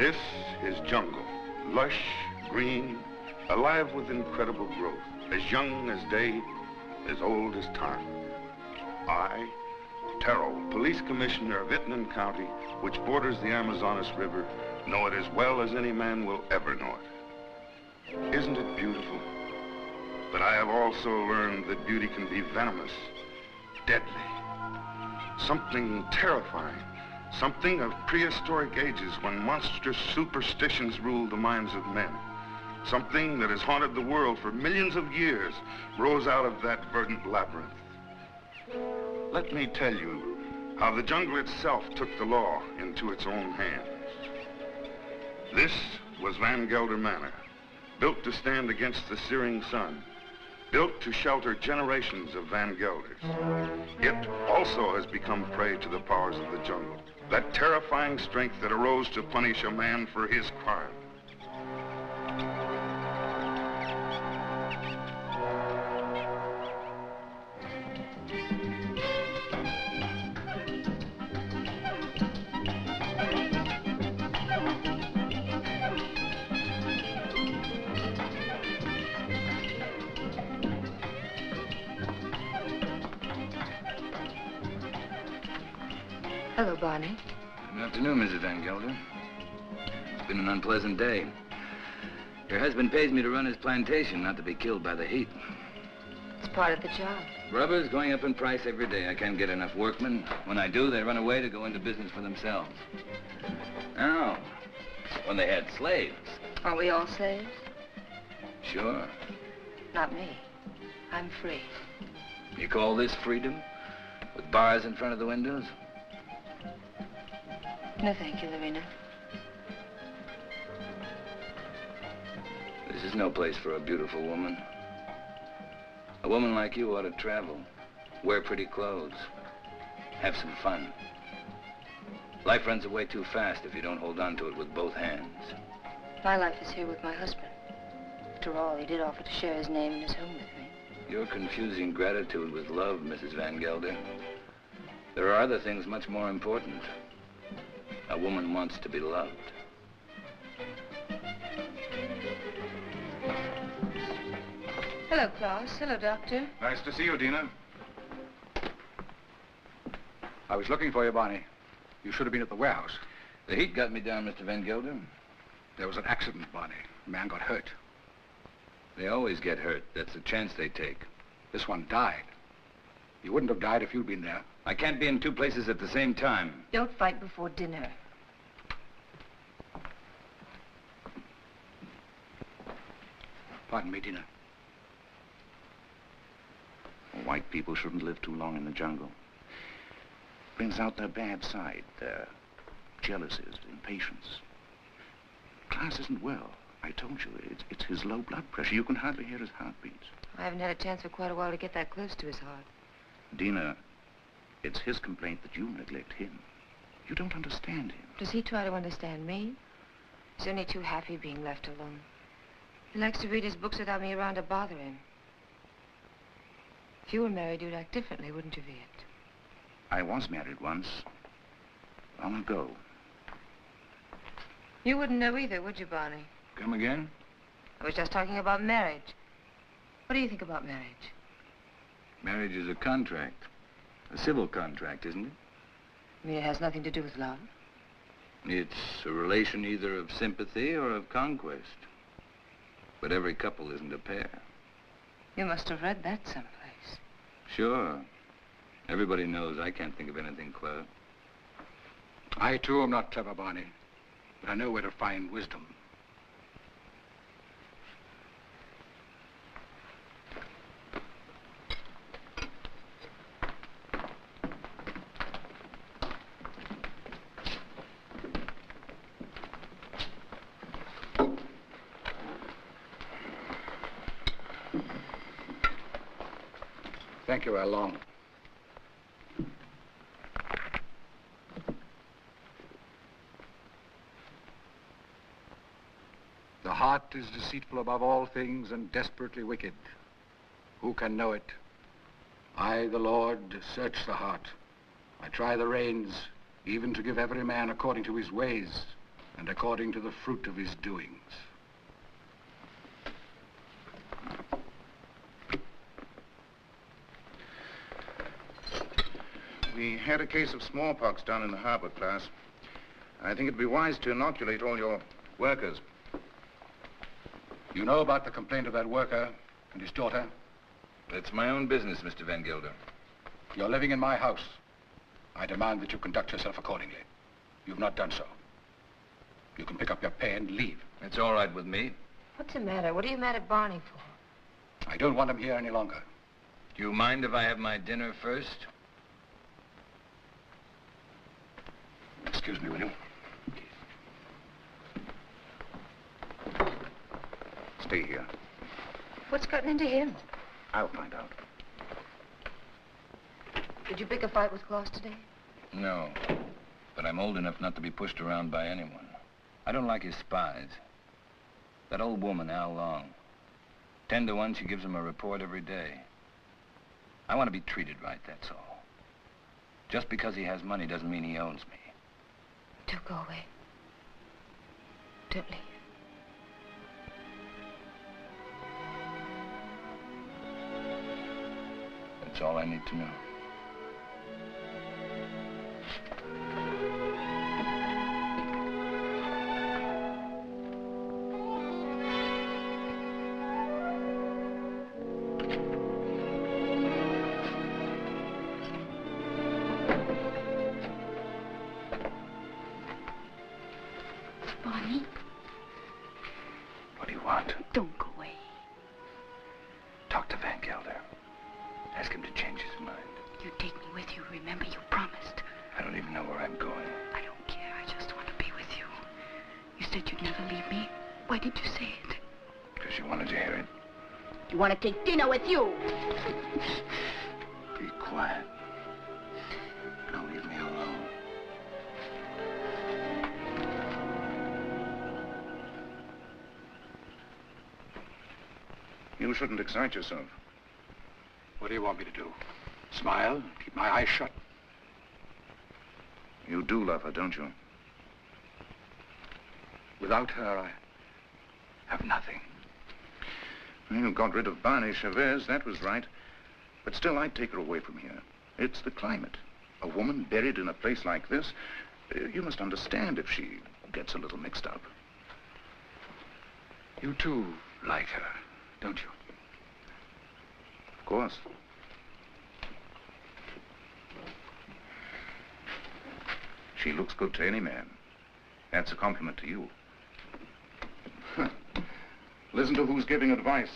This is jungle, lush, green, alive with incredible growth, as young as day, as old as time. I, Terrell, police commissioner of Itnan County, which borders the Amazonas River, know it as well as any man will ever know it. Isn't it beautiful? But I have also learned that beauty can be venomous, deadly, something terrifying. Something of prehistoric ages when monstrous superstitions ruled the minds of men. Something that has haunted the world for millions of years rose out of that verdant labyrinth. Let me tell you how the jungle itself took the law into its own hands. This was Van Gelder Manor, built to stand against the searing sun, built to shelter generations of Van Gelders. It also has become prey to the powers of the jungle. That terrifying strength that arose to punish a man for his crime. Hello, Barney. Good afternoon, Mrs. Van Gelder. It's been an unpleasant day. Your husband pays me to run his plantation, not to be killed by the heat. It's part of the job. Rubber's going up in price every day. I can't get enough workmen. When I do, they run away to go into business for themselves. Now, when they had slaves. Aren't we all slaves? Sure. Not me. I'm free. You call this freedom? With bars in front of the windows? No, thank you, Lorena. This is no place for a beautiful woman. A woman like you ought to travel, wear pretty clothes, have some fun. Life runs away too fast if you don't hold on to it with both hands. My life is here with my husband. After all, he did offer to share his name and his home with me. You're confusing gratitude with love, Mrs. Van Gelder. There are other things much more important. A woman wants to be loved. Hello, Klaus. Hello, Doctor. Nice to see you, Dina. I was looking for you, Barney. You should have been at the warehouse. The heat got me down, Mr. Van Gelder. There was an accident, Barney. A man got hurt. They always get hurt. That's the chance they take. This one died. You wouldn't have died if you'd been there. I can't be in two places at the same time. Don't fight before dinner. Pardon me, Dina. White people shouldn't live too long in the jungle. Brings out their bad side, their jealousies, impatience. Klaus isn't well. I told you, it's his low blood pressure. You can hardly hear his heartbeats. I haven't had a chance for quite a while to get that close to his heart. Dina, It's his complaint that you neglect him. You don't understand him. Does he try to understand me? He's only too happy being left alone. He likes to read his books without me around to bother him. If you were married, you'd act differently, wouldn't you, Viet? I was married once, long ago. You wouldn't know either, would you, Barney? Come again? I was just talking about marriage. What do you think about marriage? Marriage is a contract. A civil contract, isn't it? You mean it has nothing to do with love? It's a relation either of sympathy or of conquest. But every couple isn't a pair. You must have read that someplace. Sure. Everybody knows I can't think of anything clever. I, too, am not clever, Barney. But I know where to find wisdom. Thank you, Long. The heart is deceitful above all things and desperately wicked. Who can know it? I, the Lord, search the heart. I try the reins, even to give every man according to his ways and according to the fruit of his doings. We had a case of smallpox down in the harbor, class. I think it'd be wise to inoculate all your workers. You know about the complaint of that worker and his daughter? It's my own business, Mr. Van Gelder. You're living in my house. I demand that you conduct yourself accordingly. You've not done so. You can pick up your pay and leave. It's all right with me. What's the matter? What are you mad at Barney for? I don't want him here any longer. Do you mind if I have my dinner first? Excuse me, will you? Stay here. What's gotten into him? I'll find out. Did you pick a fight with Claus today? No. But I'm old enough not to be pushed around by anyone. I don't like his spies. That old woman, Al Long. 10 to 1, she gives him a report every day. I want to be treated right, that's all. Just because he has money doesn't mean he owns me. Don't go away. Don't leave. That's all I need to know. Barney? What do you want? Don't go away. Talk to Van Gelder. Ask him to change his mind. You take me with you. Remember, you promised. I don't even know where I'm going. I don't care. I just want to be with you. You said you'd never leave me. Why did you say it? Because you wanted to hear it. You want to take dinner with you? Be quiet. Don't leave me alone. You shouldn't excite yourself. What do you want me to do? Smile? Keep my eyes shut? You do love her, don't you? Without her, I have nothing. You got rid of Barney Chavez, that was right. But still, I'd take her away from here. It's the climate. A woman buried in a place like this, you must understand if she gets a little mixed up. You too like her, don't you? Of course. She looks good to any man. That's a compliment to you. Listen to who's giving advice.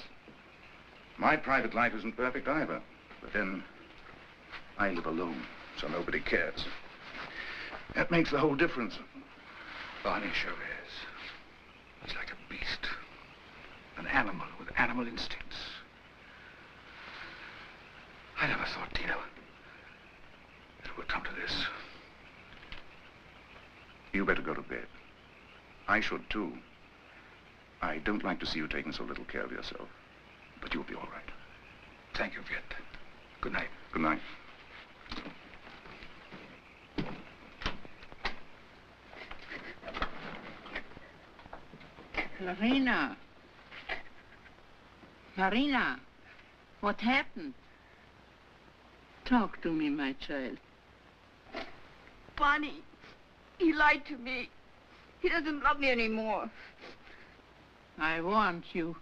My private life isn't perfect either. But then, I live alone, so nobody cares. That makes the whole difference. Barney Chavez. He's like a beast. An animal with animal instincts. I never thought Tina it would come to this. You better go to bed. I should, too. I don't like to see you taking so little care of yourself. But you'll be all right. Thank you, Viet. Good night. Good night. Marina. Marina, what happened? Talk to me, my child. Bonnie, he lied to me. He doesn't love me anymore. I want you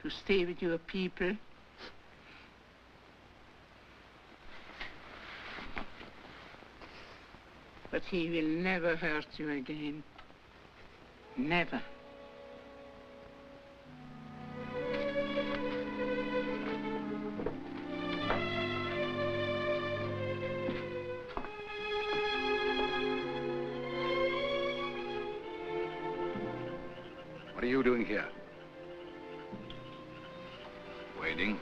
to stay with your people. But he will never hurt you again. Never. What are you doing here? Waiting.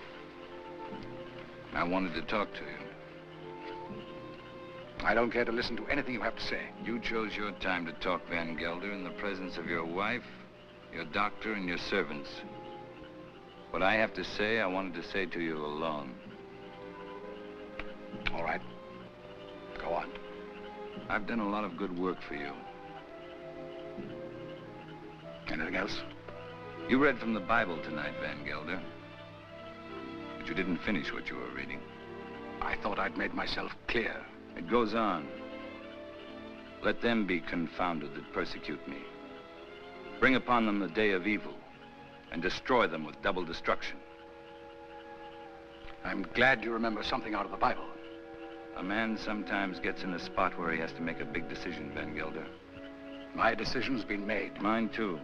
I wanted to talk to you. I don't care to listen to anything you have to say. You chose your time to talk, Van Gelder, in the presence of your wife, your doctor, and your servants. What I have to say, I wanted to say to you alone. All right. Go on. I've done a lot of good work for you. Anything else? You read from the Bible tonight, Van Gelder. But you didn't finish what you were reading. I thought I'd made myself clear. It goes on. Let them be confounded that persecute me. Bring upon them the day of evil, and destroy them with double destruction. I'm glad you remember something out of the Bible. A man sometimes gets in a spot where he has to make a big decision, Van Gelder. My decision's been made. Mine, too.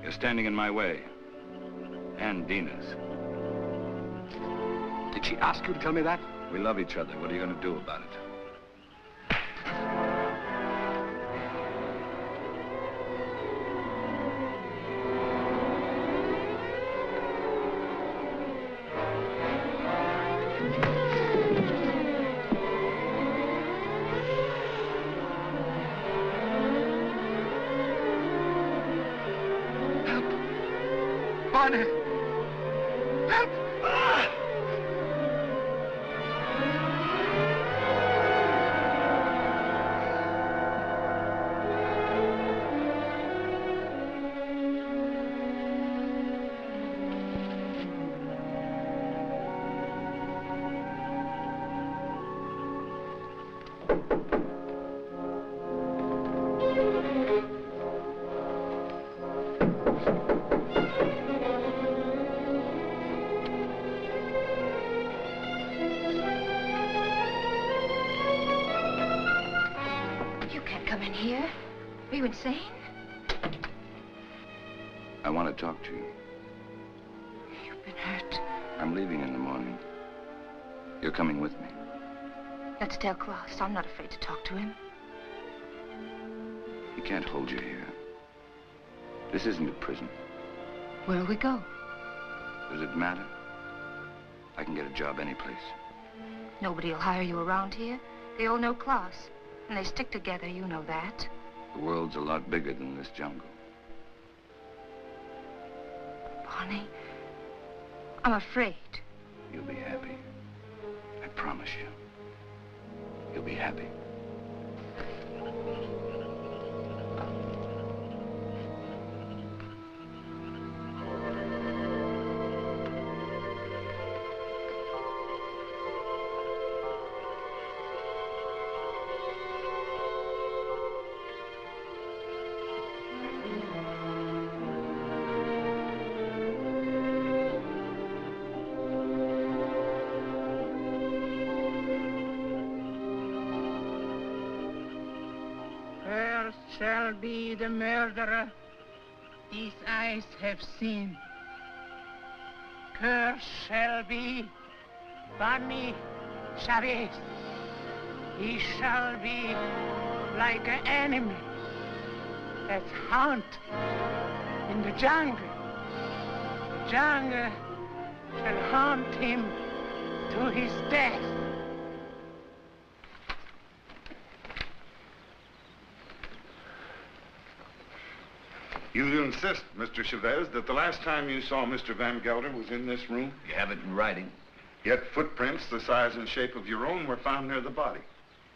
You're standing in my way. And Dina's. Did she ask you to tell me that? We love each other. What are you going to do about it? Bonnie! Help! Are you insane? I want to talk to you. You've been hurt. I'm leaving in the morning. You're coming with me. Let's tell Klaus. I'm not afraid to talk to him. He can't hold you here. This isn't a prison. Where'll we go? Does it matter? I can get a job any place. Nobody will hire you around here. They all know Klaus. And they stick together, you know that. The world's a lot bigger than this jungle. Bonnie, I'm afraid. You'll be happy. I promise you. You'll be happy. Shall be the murderer these eyes have seen. Cursed shall be Bonnie Chavez. He shall be like an enemy that haunt in the jungle. The jungle shall haunt him to his death. You insist, Mr. Chavez, that the last time you saw Mr. Van Gelder was in this room? You have it in writing. Yet footprints the size and shape of your own were found near the body.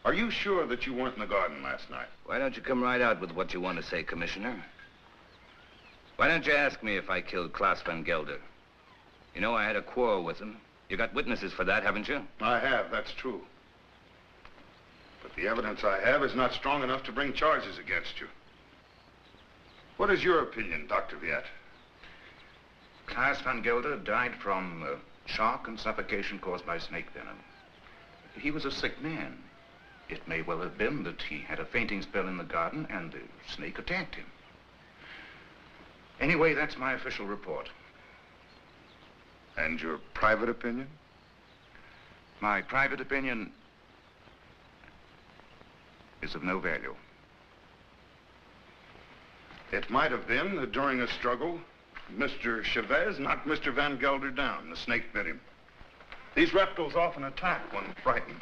Are you sure that you weren't in the garden last night? Why don't you come right out with what you want to say, Commissioner? Why don't you ask me if I killed Klaus Van Gelder? You know I had a quarrel with him. You got witnesses for that, haven't you? I have, that's true. But the evidence I have is not strong enough to bring charges against you. What is your opinion, Dr. Viet? Klaus Van Gelder died from shock and suffocation caused by snake venom. He was a sick man. It may well have been that he had a fainting spell in the garden and the snake attacked him. Anyway, that's my official report. And your private opinion? My private opinion is of no value. It might have been that during a struggle, Mr. Chavez knocked Mr. Van Gelder down. The snake bit him. These reptiles often attack when frightened.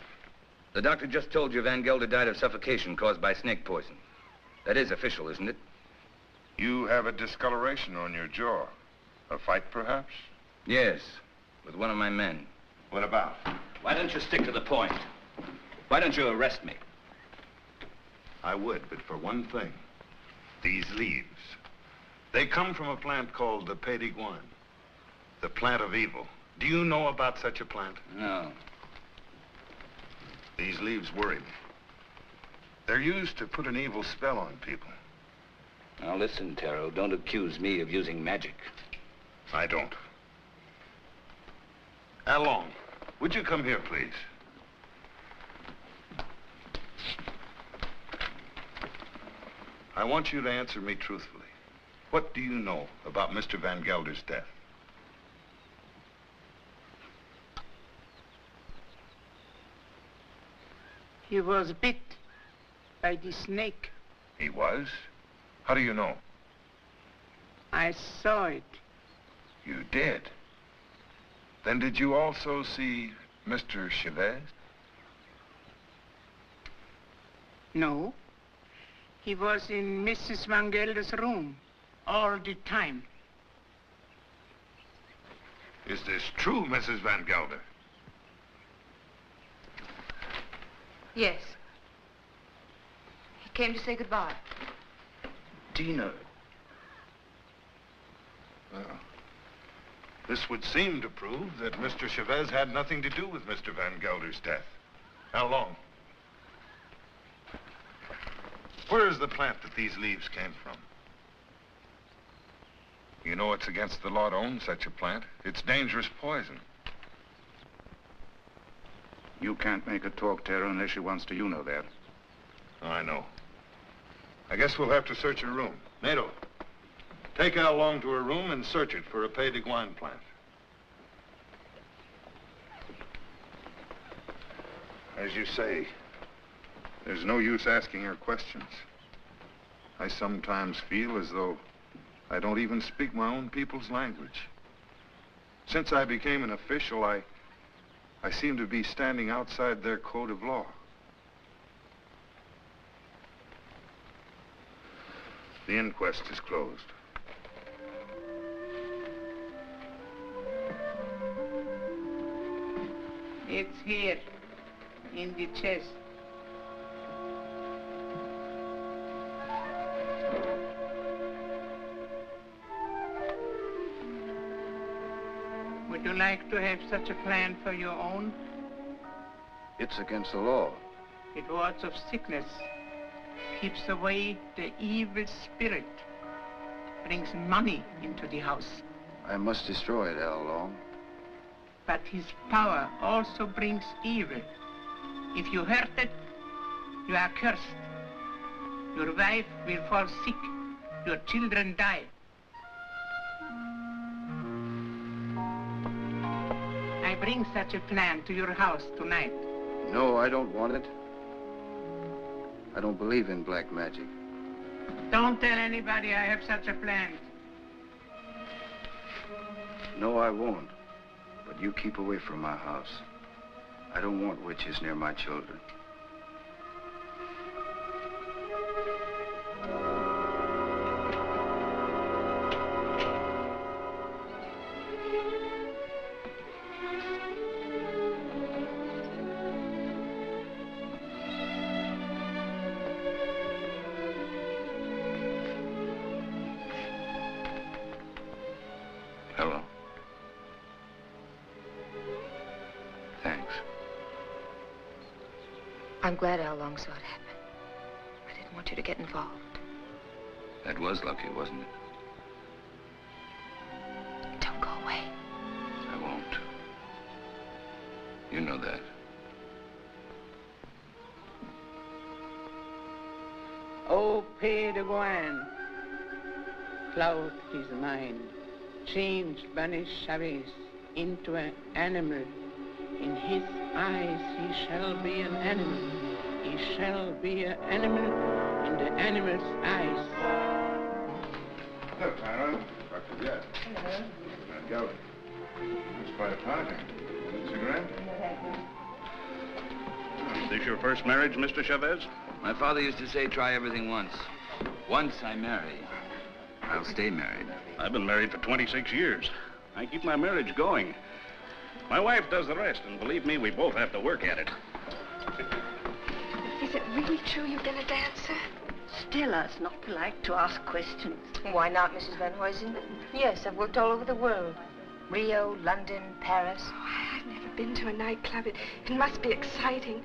The doctor just told you Van Gelder died of suffocation caused by snake poison. That is official, isn't it? You have a discoloration on your jaw. A fight, perhaps? Yes, with one of my men. What about? Why don't you stick to the point? Why don't you arrest me? I would, but for one thing. These leaves. They come from a plant called the Pays d'Iguane, the plant of evil. Do you know about such a plant? No. These leaves worry me. They're used to put an evil spell on people. Now listen, Taro, don't accuse me of using magic. I don't. Along, would you come here, please? I want you to answer me truthfully. What do you know about Mr. Van Gelder's death? He was bit by the snake. He was? How do you know? I saw it. You did? Then did you also see Mr. Chavez? No. He was in Mrs. Van Gelder's room all the time. Is this true, Mrs. Van Gelder? Yes. He came to say goodbye. Dina. Well, this would seem to prove that Mr. Chavez had nothing to do with Mr. Van Gelder's death. How long? Where is the plant that these leaves came from? You know it's against the law to own such a plant. It's dangerous poison. You can't make her talk, Tara, unless she wants to. You know that. I know. I guess we'll have to search her room. Nato, take Al Long to her room and search it for a Pays d'Iguane plant. As you say, there's no use asking her questions. I sometimes feel as though I don't even speak my own people's language. Since I became an official, I seem to be standing outside their code of law. The inquest is closed. It's here, in the chest. Would you like to have such a plan for your own? It's against the law. It wards of sickness, keeps away the evil spirit, brings money into the house. I must destroy it, Al Long. But his power also brings evil. If you hurt it, you are cursed. Your wife will fall sick. Your children die. I bring such a plan to your house tonight. No, I don't want it. I don't believe in black magic. Don't tell anybody I have such a plan. No, I won't. But you keep away from my house. I don't want witches near my children. I'm glad Al long saw it happen. I didn't want you to get involved. That was lucky, wasn't it? Don't go away. I won't. You know that. Oh, Père de Gouin, cloud his mind, changed banished Chavez into an animal. In his eyes he shall be an animal. He shall be an animal in the animal's eyes. Hello, Clara. Dr. Jett. Hello. Gelder. That's quite a party. A cigarette? Is this your first marriage, Mr. Chavez? My father used to say, try everything once. Once I marry, I'll stay married. I've been married for 26 years. I keep my marriage going. My wife does the rest, and believe me, we both have to work at it. Is it really true you've been a dancer? Stella's not polite to ask questions. Why not, Mrs. Van Huysen? Yes, I've worked all over the world. Rio, London, Paris. Oh, I've never been to a nightclub. It must be exciting.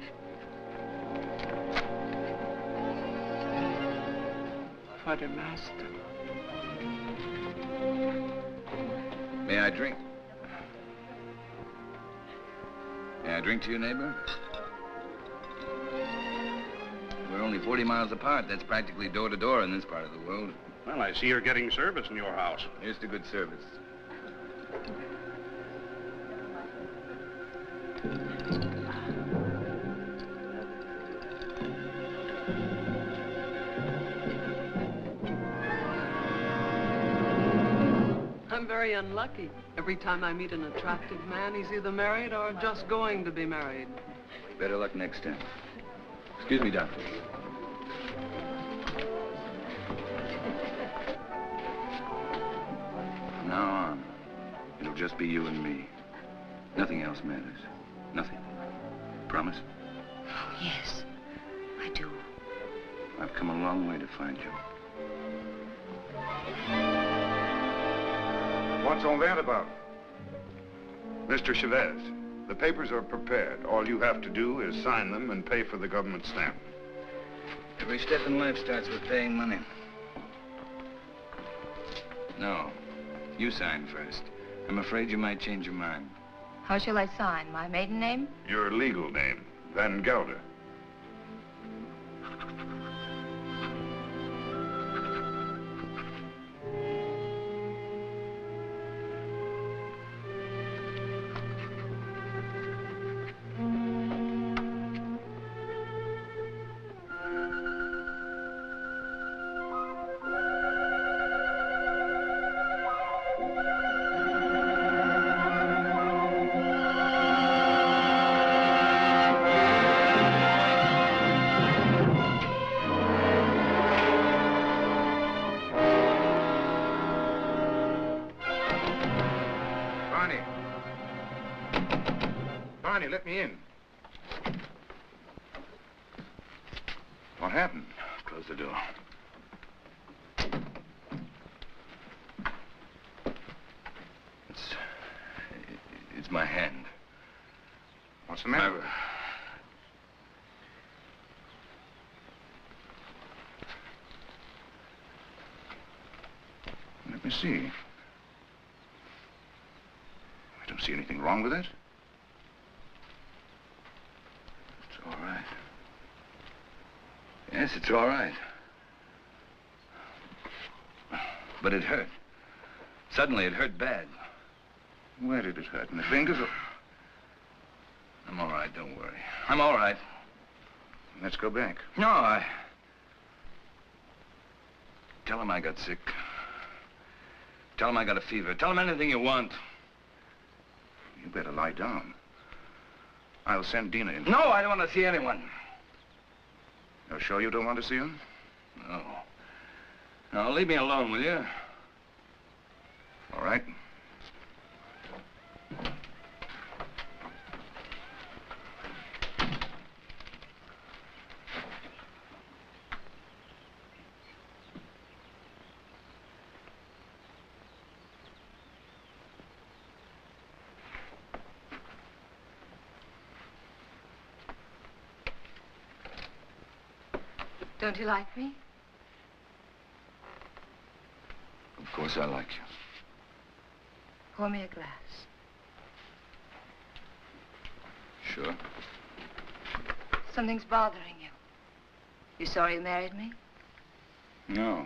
For the master. May I drink? May I drink to you, neighbor? We're only 40 miles apart. That's practically door to door in this part of the world. Well, I see you're getting service in your house. Here's to good service. I'm very unlucky. Every time I meet an attractive man, he's either married or just going to be married. Better luck next time. Excuse me, doctor. From now on, it'll just be you and me. Nothing else matters. Nothing. Promise? Oh, yes, I do. I've come a long way to find you. What's all that about? Mr. Chavez, the papers are prepared. All you have to do is sign them and pay for the government stamp. Every step in life starts with paying money. No, you sign first. I'm afraid you might change your mind. How shall I sign? My maiden name? Your legal name, Van Gelder. Barney, let me in. What happened? Close the door. It's my hand. What's the matter? Let me see. I don't see anything wrong with it. It's all right. Yes, it's all right. But it hurt. Suddenly, it hurt bad. Where did it hurt? In the fingers or... I'm all right, don't worry. I'm all right. Let's go back. No, Tell him I got sick. Tell him I got a fever. Tell him anything you want. You better lie down. I'll send Dina in. No, I don't want to see anyone. You're sure you don't want to see him? No. No, leave me alone, will you? All right. Don't you like me? Of course I like you. Pour me a glass. Sure. Something's bothering you. You sorry you married me? No.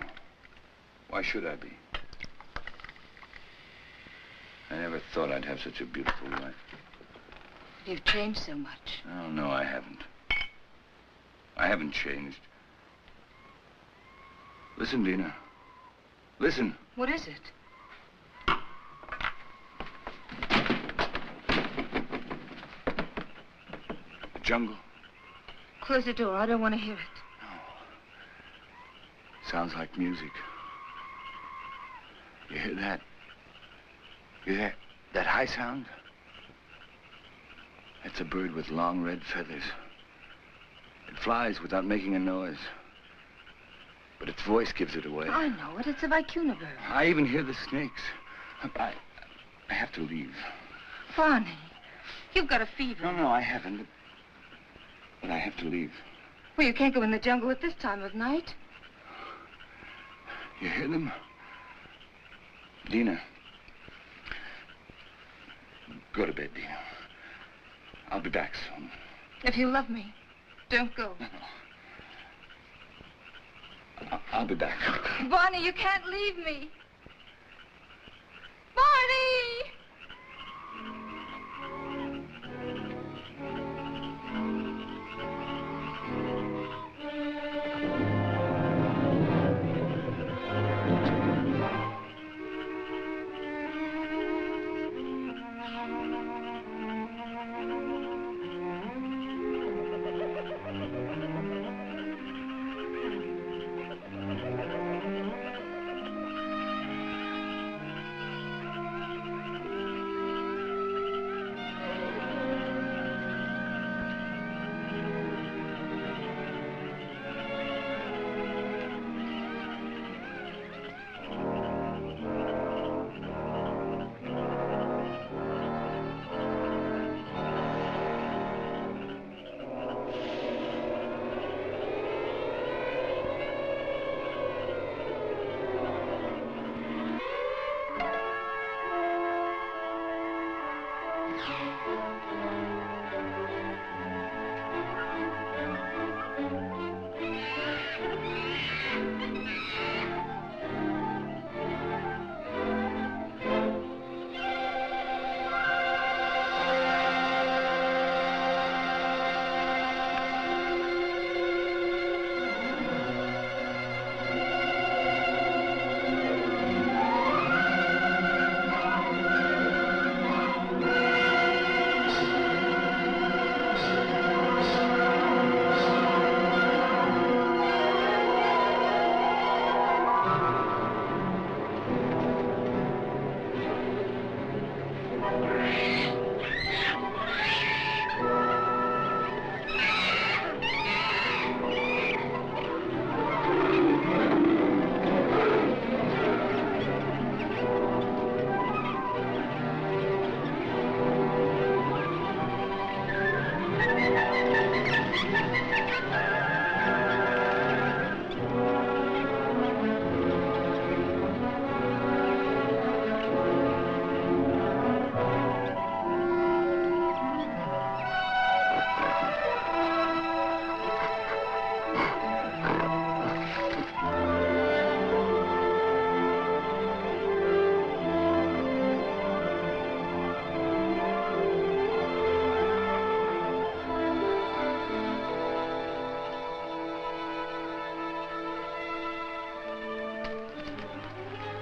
Why should I be? I never thought I'd have such a beautiful wife. You've changed so much. Oh, no, I haven't. I haven't changed. Listen, Dina. Listen. What is it? The jungle. Close the door. I don't want to hear it. Sounds like music. You hear that? You hear that high sound? That's a bird with long red feathers. It flies without making a noise. But its voice gives it away. I know it. It's a vicuna bird. I even hear the snakes. I have to leave. Barney, you've got a fever. No, I haven't. But I have to leave. Well, you can't go in the jungle at this time of night. You hear them? Dina. Go to bed, Dina. I'll be back soon. If you love me, don't go. No. I'll be back. Barney, you can't leave me. Barney!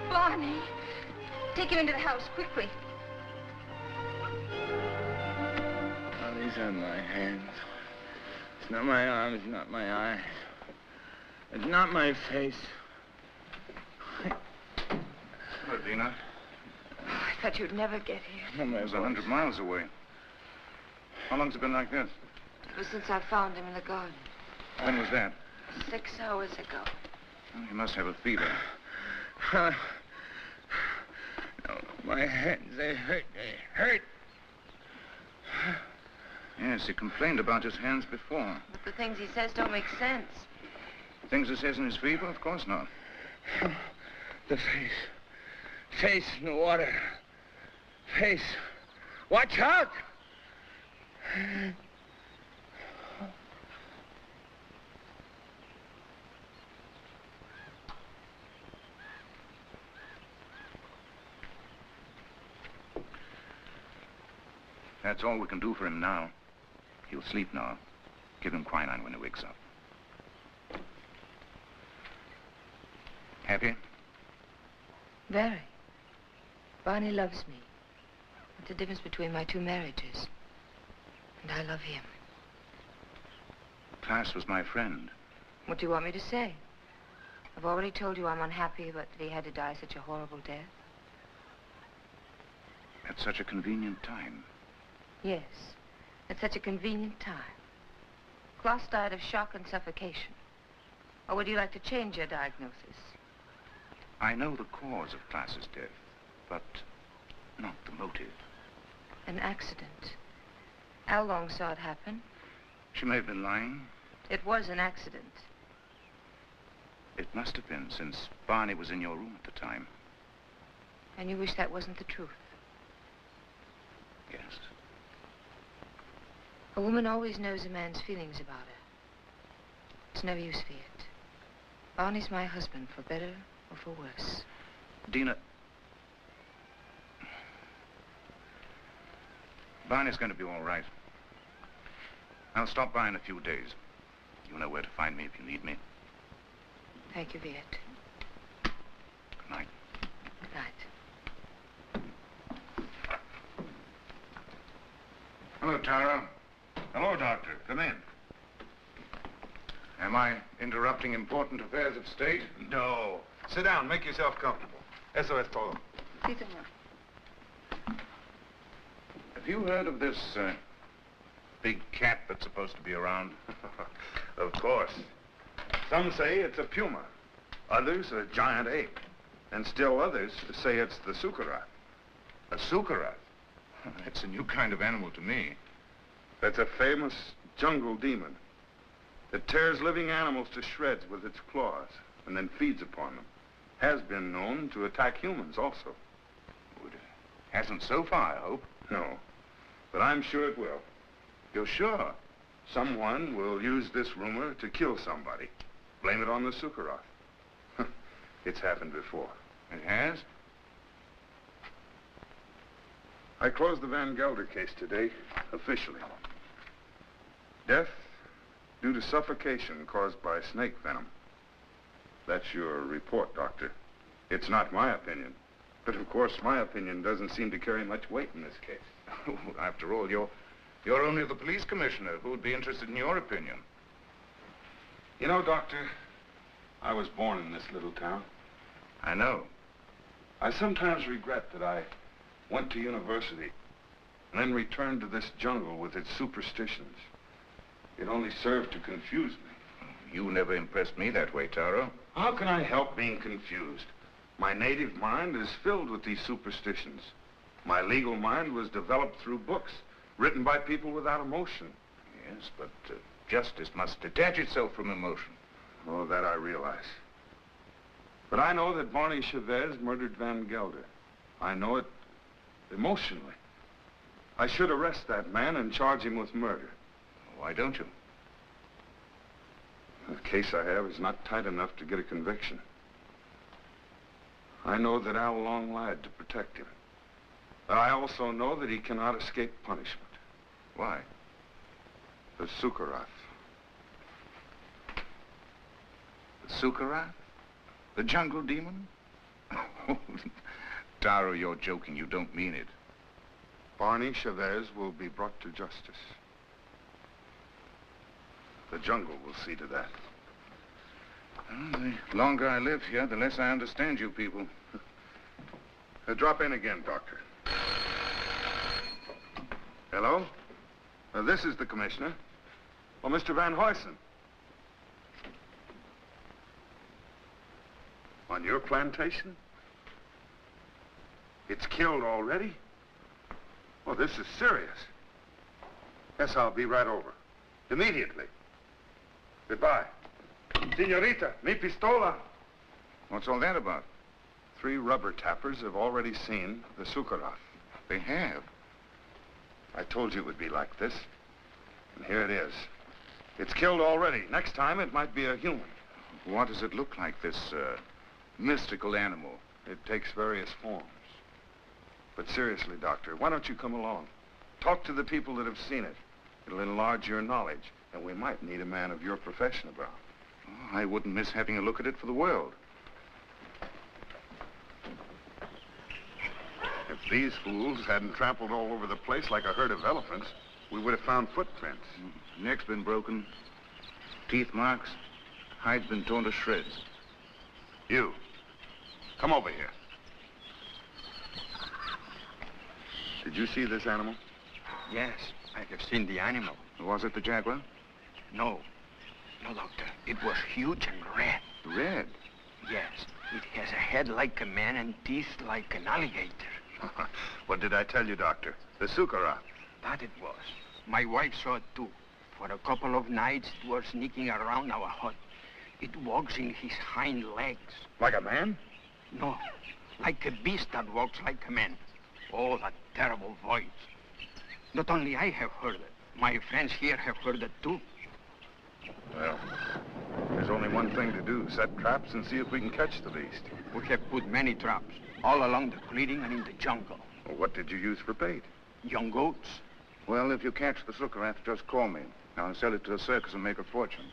Barney, take him into the house, quickly. Oh, these are my hands. It's not my arms, not my eyes. It's not my face. Hello, Dina. Oh, I thought you'd never get here. It was 100 miles away. How long's it been like this? It was since I found him in the garden. When was that? 6 hours ago. Well, he must have a fever. No, my hands, they hurt. They hurt. Yes, he complained about his hands before. But the things he says don't make sense. Things it says in his fever? Of course not. The face. Face in the water. Face. Watch out! That's all we can do for him now. He'll sleep now. Give him quinine when he wakes up. Happy? Very. Barney loves me. What's the difference between my two marriages? And I love him. Klaas was my friend. What do you want me to say? I've already told you I'm unhappy, but that he had to die such a horrible death. At such a convenient time. Yes, at such a convenient time. Klaas died of shock and suffocation. Or would you like to change your diagnosis? I know the cause of Klaas's death, but not the motive. An accident. How long saw it happen? She may have been lying. It was an accident. It must have been, since Barney was in your room at the time. And you wish that wasn't the truth? Yes. A woman always knows a man's feelings about her. It's no use, Viet. Barney's my husband, for better or for worse. Dina... Barney's going to be all right. I'll stop by in a few days. You know where to find me if you need me. Thank you, Viet. Good night. Good night. Hello, Tara. Hello, Doctor. Come in. Am I interrupting important affairs of state? No. Sit down. Make yourself comfortable. Eso es todo. Sí, señor. Have you heard of this big cat that's supposed to be around? Of course. Some say it's a puma. Others a giant ape. And still others say it's the sukarat. A sukarat? That's a new kind of animal to me. That's a famous jungle demon. It tears living animals to shreds with its claws and then feeds upon them. Has been known to attack humans also. It hasn't so far, I hope. No, but I'm sure it will. You're sure? Someone will use this rumor to kill somebody. Blame it on the sukarat. It's happened before. It has? I closed the Van Gelder case today, officially. Death due to suffocation caused by snake venom. That's your report, Doctor. It's not my opinion. But of course, my opinion doesn't seem to carry much weight in this case. After all, you're only the police commissioner. Who would be interested in your opinion? You know, Doctor, I was born in this little town. I know. I sometimes regret that I went to university and then returned to this jungle with its superstitions. It only served to confuse me. You never impressed me that way, Taro. How can I help being confused? My native mind is filled with these superstitions. My legal mind was developed through books, written by people without emotion. Yes, but justice must detach itself from emotion. Oh, that I realize. But I know that Barney Chavez murdered Van Gelder. I know it emotionally. I should arrest that man and charge him with murder. Why don't you? The case I have is not tight enough to get a conviction. I know that Al Long lied to protect him. But I also know that he cannot escape punishment. Why? The Sukarat. The Sukarat? The jungle demon? Taro, you're joking. You don't mean it. Barney Chavez will be brought to justice. The jungle will see to that. Well, the longer I live here, the less I understand you people. Drop in again, Doctor. Hello? This is the commissioner. Oh, Mr. Van Huysen. On your plantation? It's killed already? Oh, this is serious. Yes, I'll be right over. Immediately. Goodbye. Senorita, mi pistola. What's all that about? 3 rubber tappers have already seen the Sukarath. They have. I told you it would be like this. And here it is. It's killed already. Next time, it might be a human. What does it look like, this mystical animal? It takes various forms. But seriously, Doctor, why don't you come along? Talk to the people that have seen it. It'll enlarge your knowledge, and we might need a man of your profession about. Oh, I wouldn't miss having a look at it for the world. If these fools hadn't trampled all over the place like a herd of elephants, we would have found footprints. Neck's been broken, teeth marks, hide's been torn to shreds. You, come over here. Did you see this animal? Yes, I have seen the animal. Was it the jaguar? No. No, Doctor. It was huge and red. Red? Yes. It has a head like a man and teeth like an alligator. What did I tell you, Doctor? The Sukarath. That it was. My wife saw it too. For a couple of nights, it was sneaking around our hut. It walks in his hind legs. Like a man? No, like a beast that walks like a man. Oh, that terrible voice. Not only I have heard it, my friends here have heard it too. Well, there's only one thing to do. Set traps and see if we can catch the beast. We have put many traps, all along the clearing and in the jungle. Well, what did you use for bait? Young goats. Well, if you catch the Sukarath, just call me. I'll sell it to the circus and make a fortune.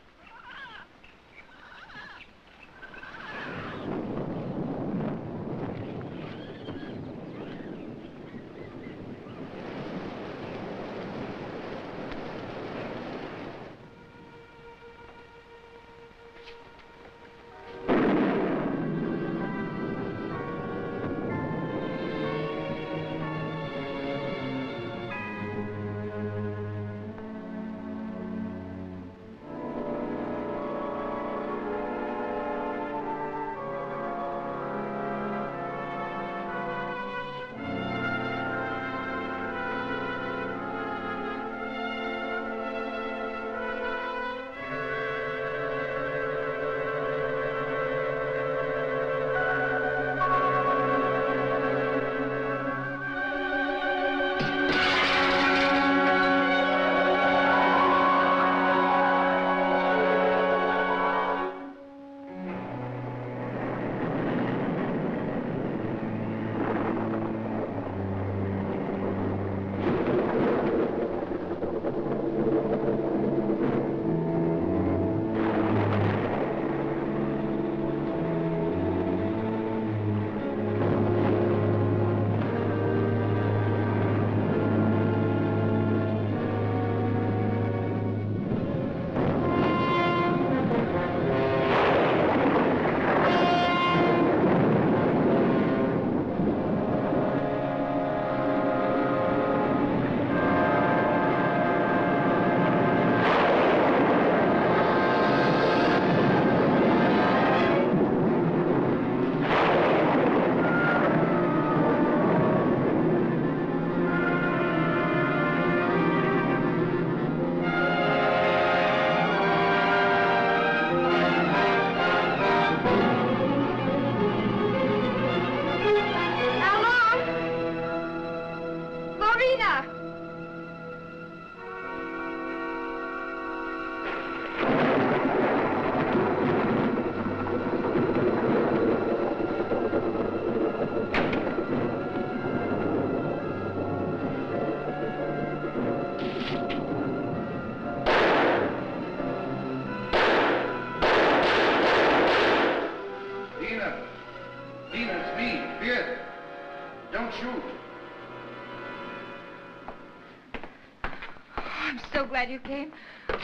Glad you came.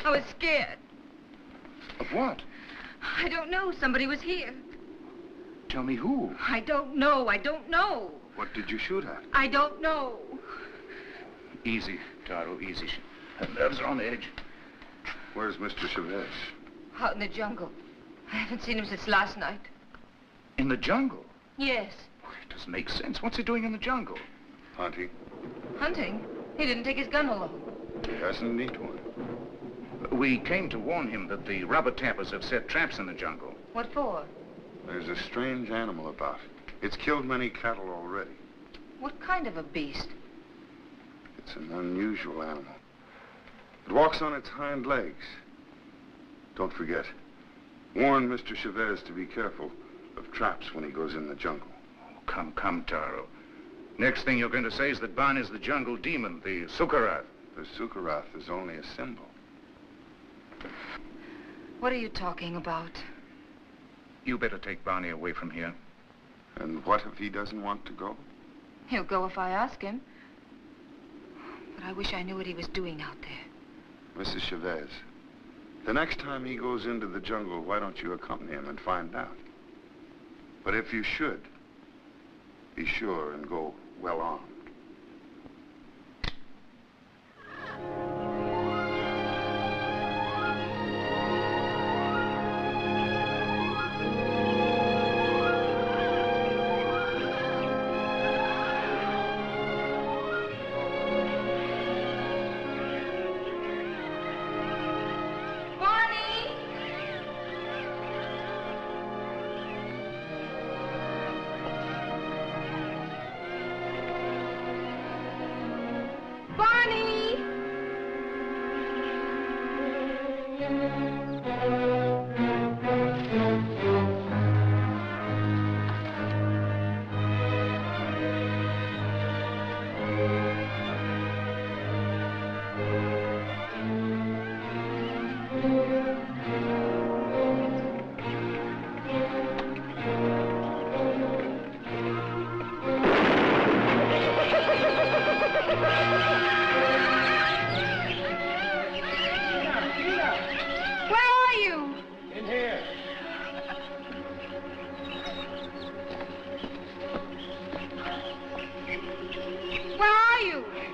I was scared. Of what? I don't know. Somebody was here. Tell me who? I don't know. I don't know. What did you shoot at? I don't know. Easy, Taro, easy. Her nerves are on edge. Where's Mr. Chavez? Out in the jungle. I haven't seen him since last night. In the jungle? Yes. It doesn't make sense. What's he doing in the jungle? Hunting. Hunting? He didn't take his gun along. He hasn't need one. We came to warn him that the rubber tappers have set traps in the jungle. What for? There's a strange animal about. It's killed many cattle already. What kind of a beast? It's an unusual animal. It walks on its hind legs. Don't forget, warn Mr. Chavez to be careful of traps when he goes in the jungle. Oh, come, Taro. Next thing you're going to say is that Ban is the jungle demon, the Sukarath. The Sukarath is only a symbol. What are you talking about? You better take Barney away from here. And what if he doesn't want to go? He'll go if I ask him. But I wish I knew what he was doing out there. Mrs. Chavez, the next time he goes into the jungle, why don't you accompany him and find out? But if you should, be sure and go well armed.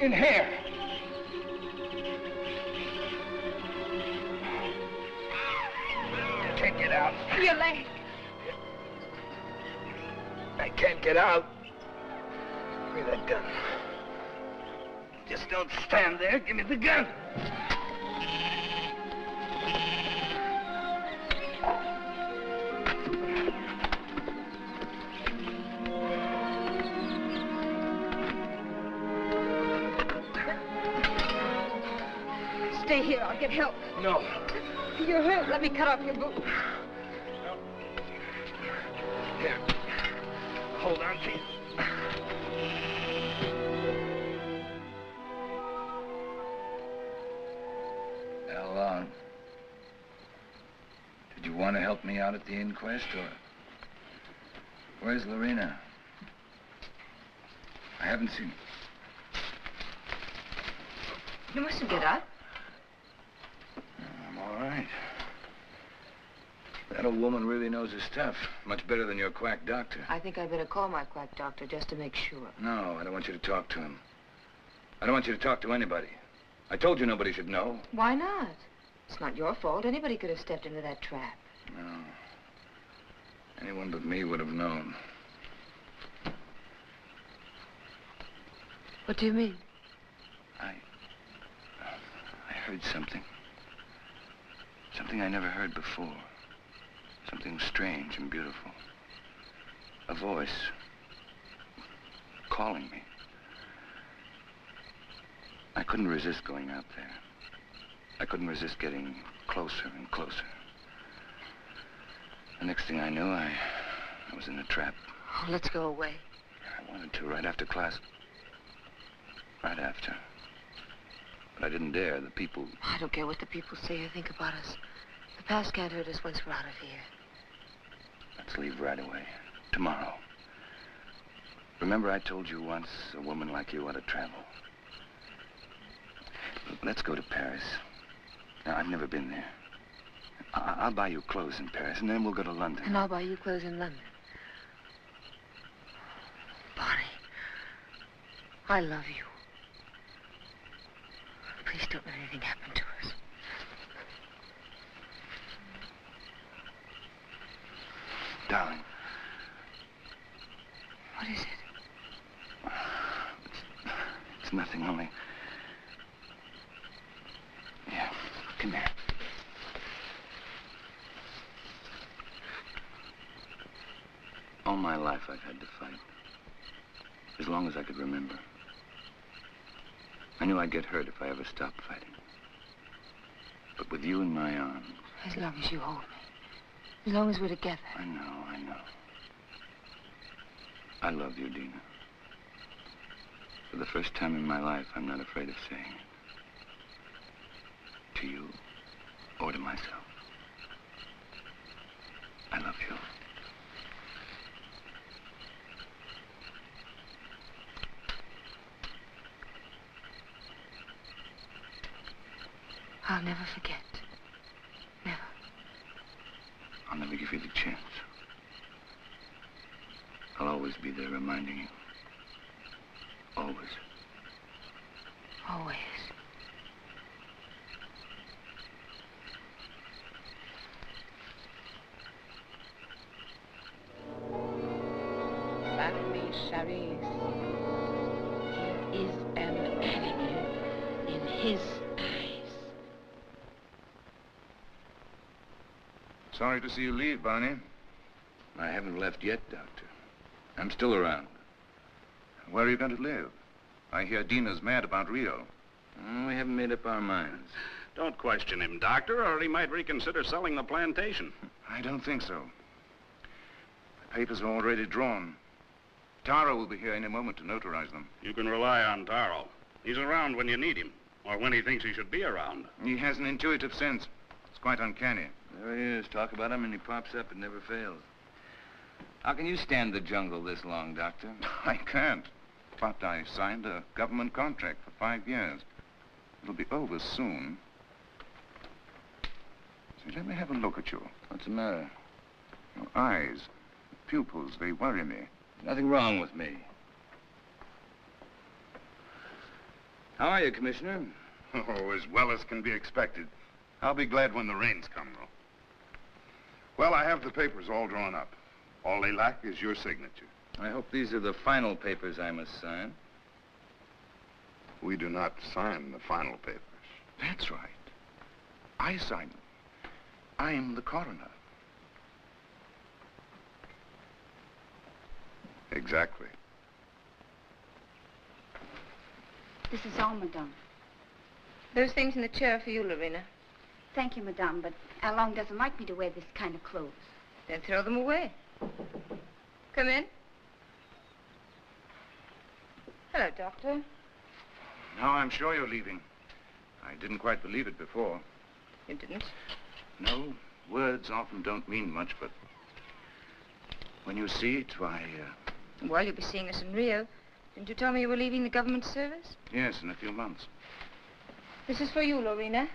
In here. I can't get out. Your leg. I can't get out. Give me that gun. Just don't stand there. Give me the gun. Stay here. I'll get help. No. You're hurt. Let me cut off your boot. Here. Hold on to you. Well, did you want to help me out at the inquest, or... Where's Lorena? I haven't seen... You mustn't get up. I'm all right. That old woman really knows her stuff. Much better than your quack doctor. I think I better call my quack doctor just to make sure. No, I don't want you to talk to him. I don't want you to talk to anybody. I told you nobody should know. Why not? It's not your fault. Anybody could have stepped into that trap. No. Anyone but me would have known. What do you mean? I heard something. Something I never heard before. Something strange and beautiful. A voice calling me. I couldn't resist going out there. I couldn't resist getting closer and closer. The next thing I knew, I was in a trap. Oh, let's go away. I wanted to, right after class. Right after. But I didn't dare. The people... I don't care what the people say or think about us. The past can't hurt us once we're out of here. Let's leave right away. Tomorrow. Remember I told you once a woman like you ought to travel. Let's go to Paris. Now, I've never been there. I'll buy you clothes in Paris, and then we'll go to London. And I'll buy you clothes in London. Bonnie, I love you. Please don't let anything happen to us. Darling. What is it? It's nothing, only... Yeah, come here. All my life I've had to fight. As long as I could remember. I knew I'd get hurt if I ever stopped fighting. But with you in my arms... As long as you hold me. As long as we're together. I know. I love you, Dina. For the first time in my life, I'm not afraid of saying it. To you, or to myself. I love you. I'll never forget. Never. I'll never give you the chance. I'll always be there reminding you. Always. Always. Marries. He is an animal in his eyes. Sorry to see you leave, Barney. I haven't left yet, Doctor. I'm still around. Where are you going to live? I hear Dina's mad about Rio. We haven't made up our minds. Don't question him, Doctor, or he might reconsider selling the plantation. I don't think so. The papers are already drawn. Taro will be here any moment to notarize them. You can rely on Taro. He's around when you need him, or when he thinks he should be around. He has an intuitive sense. It's quite uncanny. There he is. Talk about him and he pops up. It never fails. How can you stand the jungle this long, Doctor? I can't. But I signed a government contract for 5 years. It'll be over soon. See, let me have a look at you. What's the matter? Your eyes, pupils, they worry me. Nothing wrong with me. How are you, Commissioner? Oh, as well as can be expected. I'll be glad when the rains come, though. Well, I have the papers all drawn up. All they lack is your signature. I hope these are the final papers I must sign. We do not sign the final papers. That's right. I sign them. I'm the coroner. Exactly. This is all, madame. Those things in the chair are for you, Lorena. Thank you, madame, but Alain doesn't like me to wear this kind of clothes. Then throw them away. Come in. Hello, Doctor. Now I'm sure you're leaving. I didn't quite believe it before. You didn't? No, words often don't mean much, but when you see it, why, Well, you'll be seeing us in Rio. Didn't you tell me you were leaving the government service? Yes, in a few months. This is for you, Lorena.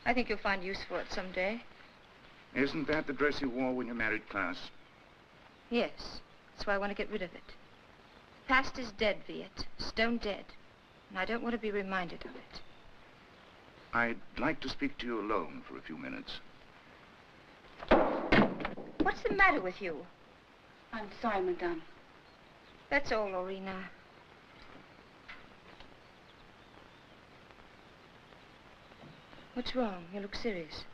I think you'll find use for it someday. Isn't that the dress you wore when you married Klaus? Yes. That's why I want to get rid of it. The past is dead, Viet. Stone dead. And I don't want to be reminded of it. I'd like to speak to you alone for a few minutes. What's the matter with you? I'm sorry, madame. That's all, Lorena. What's wrong? You look serious.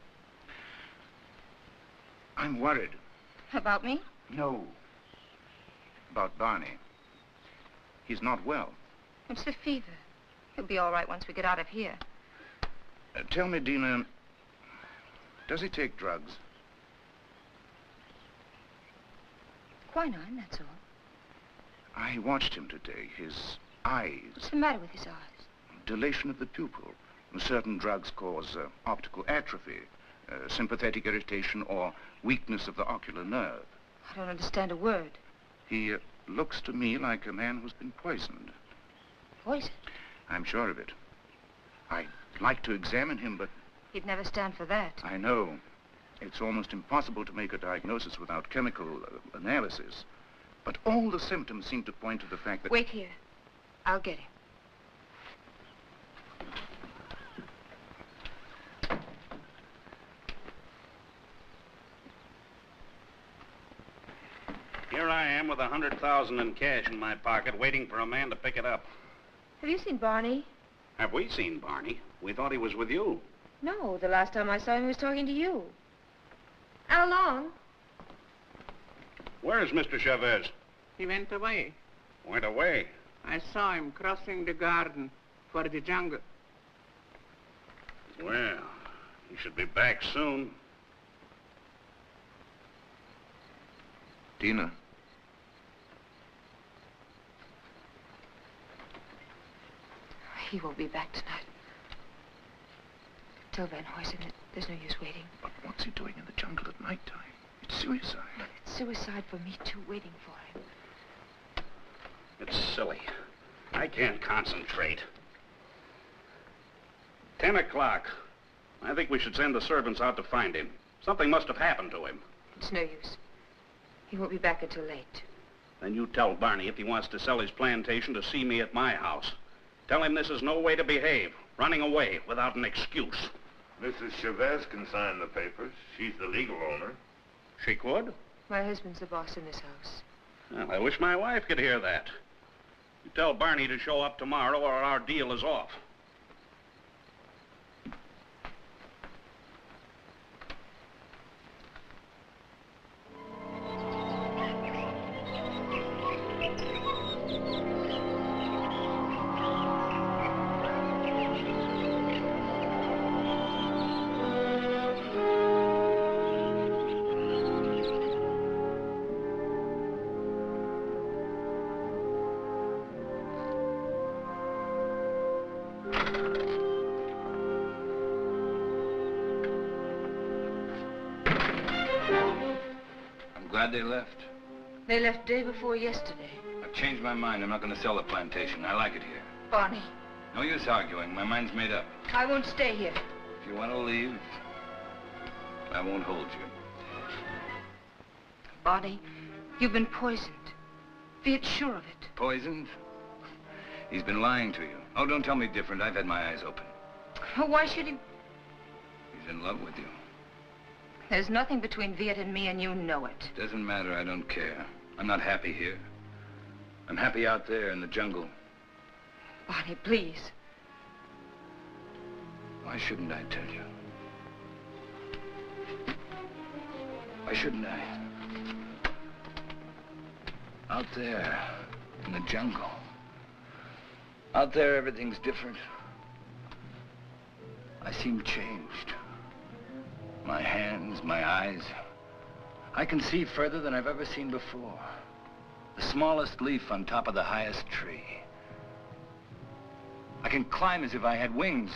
I'm worried. About me? No. About Barney. He's not well. It's the fever. He'll be all right once we get out of here. Tell me, Dina, does he take drugs? Quinine, that's all. I watched him today. His eyes. What's the matter with his eyes? Dilation of the pupil. Certain drugs cause optical atrophy, sympathetic irritation, or weakness of the ocular nerve. I don't understand a word. He looks to me like a man who's been poisoned. Poisoned? I'm sure of it. I'd like to examine him, but... He'd never stand for that. I know. It's almost impossible to make a diagnosis without chemical analysis. But all the symptoms seem to point to the fact that... Wait here. I'll get him. Here I am with $100,000 in cash in my pocket, waiting for a man to pick it up. Have you seen Barney? Have we seen Barney? We thought he was with you. No, the last time I saw him, he was talking to you. How long? Where's Mr. Chavez? He went away. Went away? I saw him crossing the garden for the jungle. Well, he should be back soon. Tina. He won't be back tonight. Tell Van Huysen that there's no use waiting. But what's he doing in the jungle at nighttime? It's suicide. It's suicide for me, too, waiting for him. It's silly. I can't concentrate. 10 o'clock. I think we should send the servants out to find him. Something must have happened to him. It's no use. He won't be back until late. Then you tell Barney if he wants to sell his plantation to see me at my house. Tell him this is no way to behave. Running away without an excuse. Mrs. Chavez can sign the papers. She's the legal owner. She could? My husband's the boss in this house. Well, I wish my wife could hear that. You tell Barney to show up tomorrow or our deal is off. Glad they left. They left day before yesterday. I've changed my mind. I'm not going to sell the plantation. I like it here. Barney. No use arguing. My mind's made up. I won't stay here. If you want to leave, I won't hold you. Barney, you've been poisoned. Be sure of it. Poisoned? He's been lying to you. Oh, don't tell me different. I've had my eyes open. Why should he? He's in love with you. There's nothing between Viet and me, and you know it. Doesn't matter. I don't care. I'm not happy here. I'm happy out there in the jungle. Barney, please. Why shouldn't I tell you? Why shouldn't I? Out there in the jungle. Out there, everything's different. I seem changed. My hands, my eyes. I can see further than I've ever seen before. The smallest leaf on top of the highest tree. I can climb as if I had wings.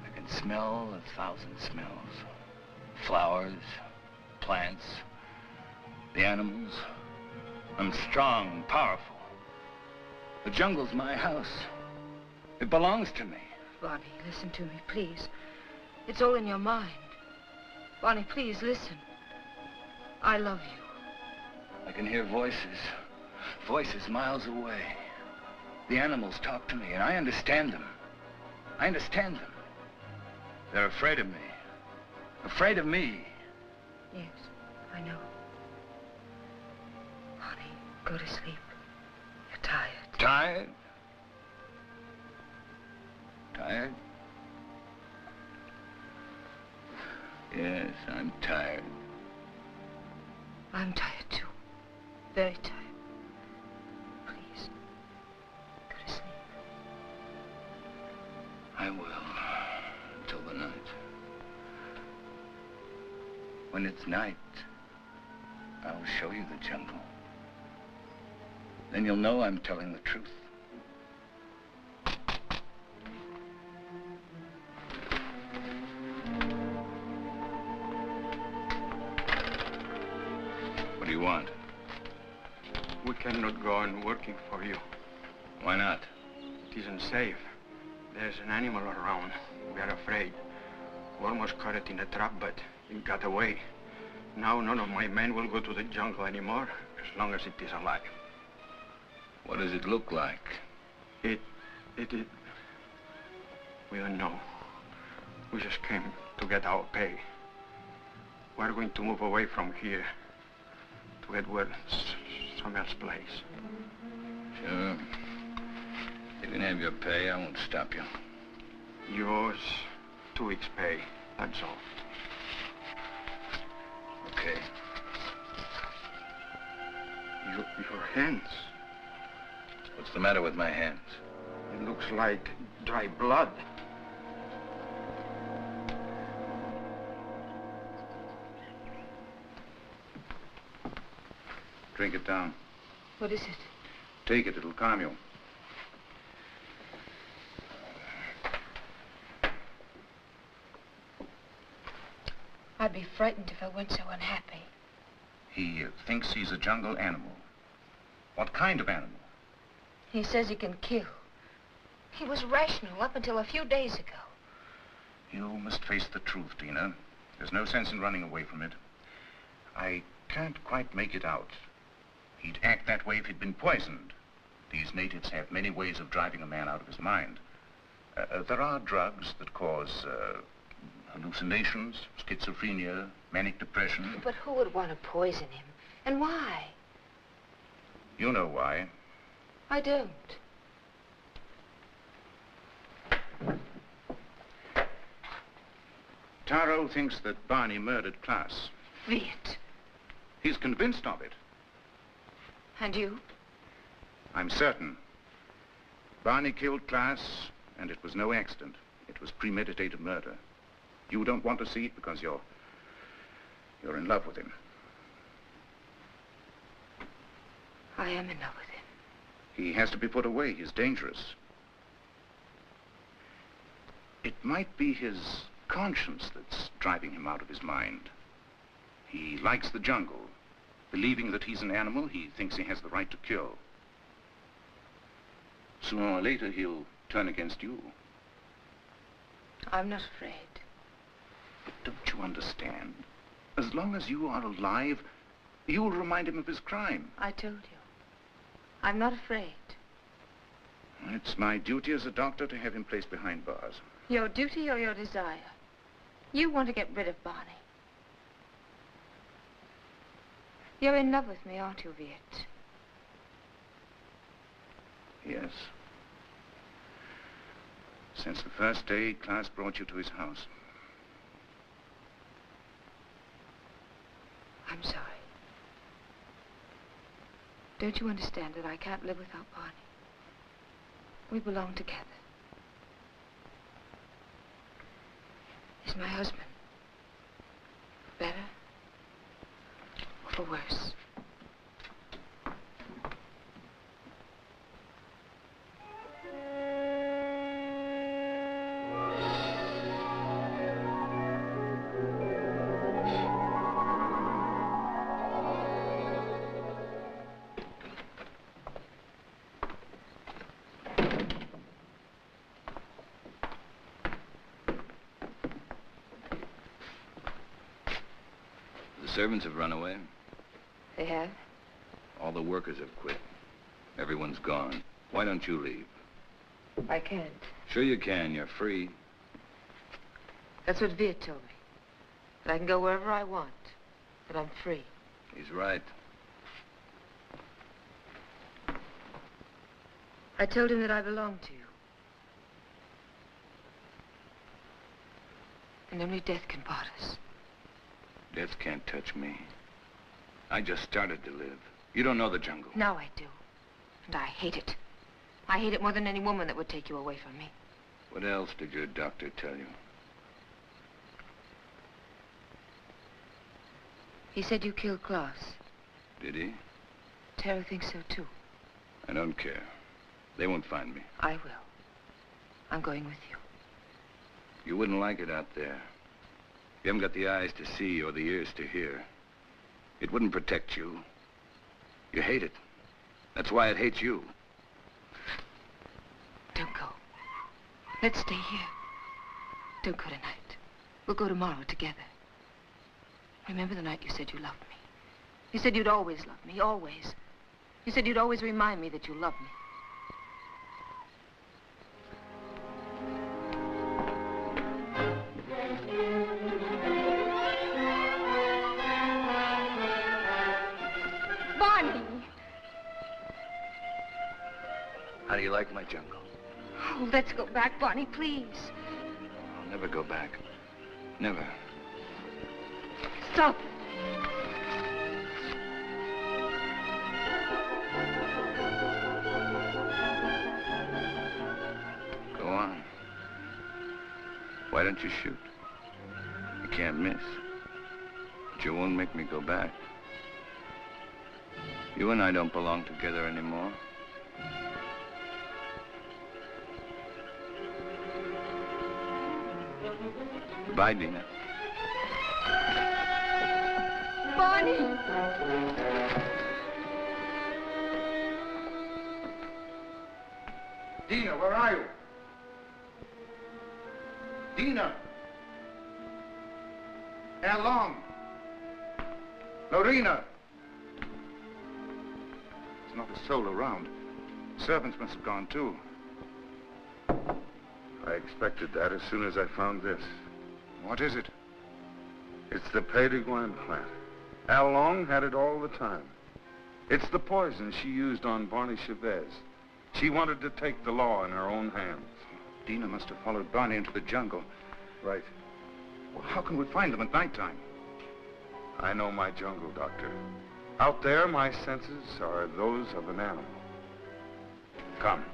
I can smell 1,000 smells. Flowers, plants, the animals. I'm strong, powerful. The jungle's my house. It belongs to me. Barney, listen to me, please. It's all in your mind. Barney, please, listen. I love you. I can hear voices. Voices miles away. The animals talk to me, and I understand them. I understand them. They're afraid of me. Afraid of me. Yes, I know. Barney, go to sleep. You're tired. Tired? Tired? Yes, I'm tired. I'm tired, too. Very tired. Please, go to sleep. I will, until the night. When it's night, I'll show you the jungle. Then you'll know I'm telling the truth. What do you want? We cannot go on working for you. Why not? It isn't safe. There's an animal around. We are afraid. We almost caught it in a trap, but it got away. Now none of my men will go to the jungle anymore, as long as it is alive. What does it look like? It... We don't know. We just came to get our pay. We're going to move away from here to get where some else place. Sure. You can have your pay. I won't stop you. Yours, 2 weeks' pay. That's all. okay? Your hands. What's the matter with my hands? It looks like dry blood. Drink it down. What is it? Take it, it'll calm you. I'd be frightened if I weren't so unhappy. He thinks he's a jungle animal. What kind of animal? He says he can kill. He was rational up until a few days ago. You must face the truth, Tina. There's no sense in running away from it. I can't quite make it out. He'd act that way if he'd been poisoned. These natives have many ways of driving a man out of his mind. There are drugs that cause hallucinations, schizophrenia, manic depression. But who would want to poison him? And why? You know why. I don't. Taro thinks that Barney murdered Klaas. Viet. He's convinced of it. And you? I'm certain. Barney killed Klaas, and it was no accident. It was premeditated murder. You don't want to see it because you're in love with him. I am in love with him. He has to be put away. He's dangerous. It might be his conscience that's driving him out of his mind. He likes the jungle. Believing that he's an animal, he thinks he has the right to kill. Sooner or later, he'll turn against you. I'm not afraid. But don't you understand? As long as you are alive, you'll remind him of his crime. I told you. I'm not afraid. It's my duty as a doctor to have him placed behind bars. Your duty or your desire? You want to get rid of Barney. You're in love with me, aren't you, Viet? Yes. Since the first day Klaas brought you to his house. I'm sorry. Don't you understand that I can't live without Barney? We belong together. He's my husband. For better or for worse. The servants have run away. They have? All the workers have quit. Everyone's gone. Why don't you leave? I can't. Sure you can. You're free. That's what Viet told me. That I can go wherever I want. That I'm free. He's right. I told him that I belong to you. And only death can part us. Death can't touch me. I just started to live. You don't know the jungle. Now I do. And I hate it. I hate it more than any woman that would take you away from me. What else did your doctor tell you? He said you killed Klaas. Did he? Tara thinks so, too. I don't care. They won't find me. I will. I'm going with you. You wouldn't like it out there. You haven't got the eyes to see or the ears to hear. It wouldn't protect you. You hate it. That's why it hates you. Don't go. Let's stay here. Don't go tonight. We'll go tomorrow together. Remember the night you said you loved me? You said you'd always love me, always. You said you'd always remind me that you loved me. How do you like my jungle? Oh, let's go back, Barney, please. I'll never go back. Never. Stop. Why don't you shoot? You can't miss. But you won't make me go back. You and I don't belong together anymore. Goodbye, Dina. Barney! Dina, where are you? Dina! How long? Lorena! There's not a soul around. Servants must have gone too. I expected that as soon as I found this. What is it? It's the Pays de Gouin plant. Al Long had it all the time. It's the poison she used on Barney Chavez. She wanted to take the law in her own hands. Dina must have followed Barney into the jungle. Right. Well, how can we find them at nighttime? I know my jungle, Doctor. Out there, my senses are those of an animal. Come.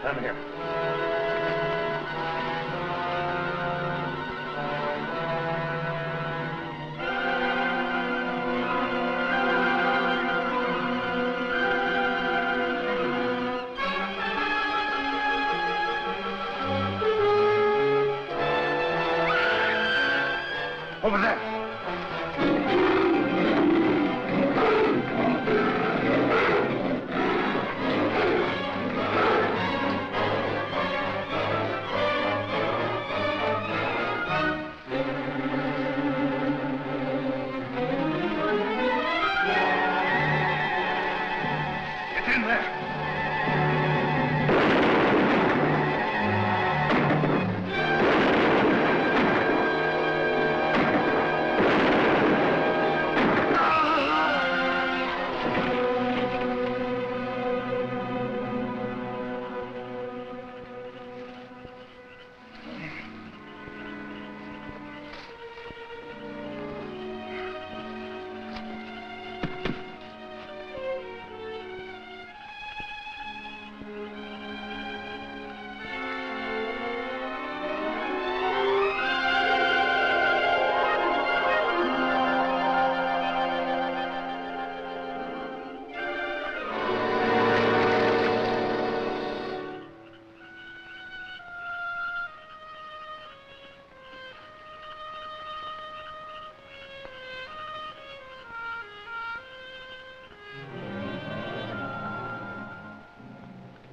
Come here. Over there.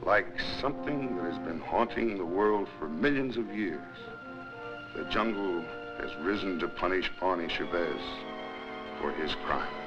Like something that has been haunting the world for millions of years, the jungle has risen to punish Barney Chavez for his crime.